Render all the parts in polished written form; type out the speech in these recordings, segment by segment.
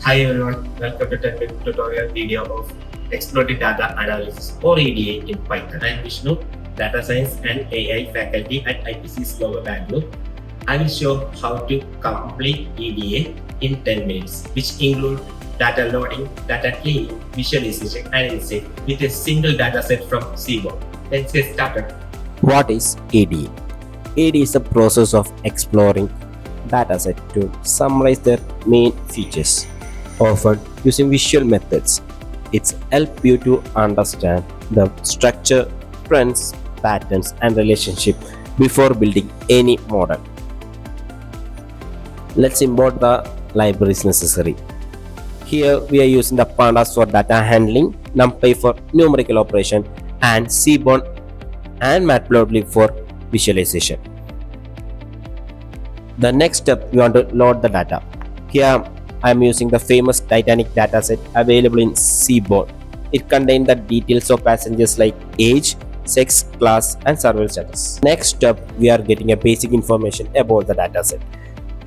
Hi everyone, welcome to 10-minute tutorial video of Exploratory Data Analysis or EDA in Python. I am Vishnu, Data Science and AI faculty at IPCS Global Bangalore. I will show how to complete EDA in 10 minutes, which include data loading, data cleaning, visualization and insight with a single dataset from Seaborn. Let's get started. What is EDA? EDA is the process of exploring dataset to summarize their main features, often using visual methods. It helps you to understand the structure, trends, patterns, and relationship before building any model. Let's import the libraries necessary. Here we are using the pandas for data handling, NumPy for numerical operation, and Seaborn and Matplotlib for visualization. The next step, we want to load the data. Here I am using the famous Titanic dataset available in Seaborn. It contains the details of passengers like age, sex, class, and survival status. Next step, we are getting a basic information about the dataset.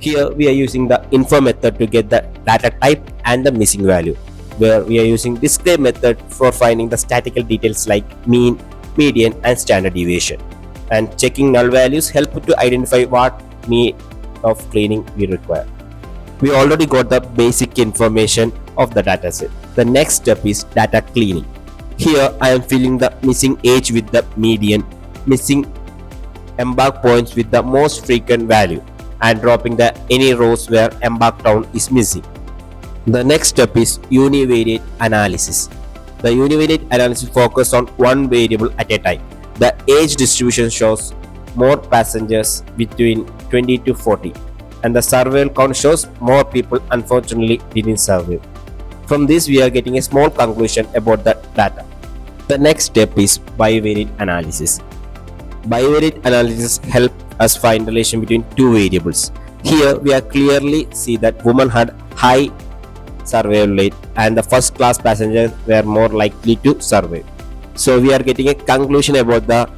Here we are using the info method to get the data type and the missing value, where we are using display method for finding the statistical details like mean, median, and standard deviation. And checking null values help to identify what need of cleaning we require. We already got the basic information of the dataset. The next step is data cleaning. Here I am filling the missing age with the median, missing embark points with the most frequent value, and dropping the any rows where embark town is missing. The next step is univariate analysis. The univariate analysis focuses on one variable at a time. The age distribution shows more passengers between 20 to 40, and the survival count shows more people unfortunately didn't survive. From this we are getting a small conclusion about the data. The next step is bivariate analysis. Bivariate analysis helps us find relation between two variables. Here we are clearly see that women had high survival rate and the first class passengers were more likely to survive. So we are getting a conclusion about the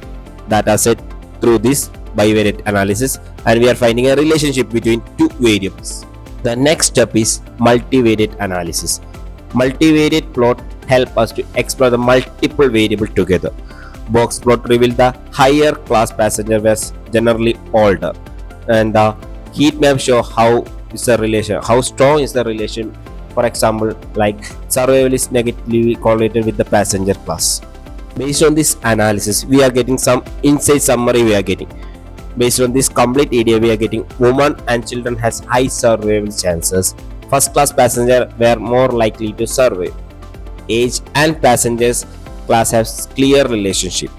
dataset through this bivariate analysis, and we are finding a relationship between two variables. The next step is multivariate analysis. Multivariate plot help us to explore the multiple variables together. Box plot reveal the higher class passenger was generally older, and the heat map show how strong is the relation. For example, like survival is negatively correlated with the passenger class. Based on this analysis, we are getting some insight summary. Based on this complete EDA, we are getting women and children has high survival chances. First class passenger were more likely to survive. Age and passengers class has clear relationship.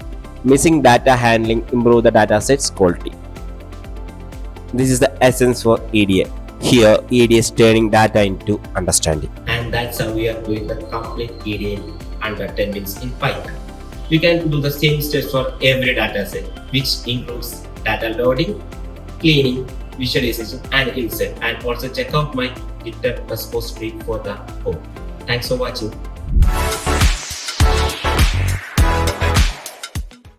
Missing data handling improve the dataset's quality. This is the essence for EDA. Here, EDA is turning data into understanding. And that's how we are doing the complete EDA in under 10 minutes in Python. We can do the same steps for every dataset, which includes data loading, cleaning, visualization, and insight. And also check out my GitHub repository for the code. Thanks for watching.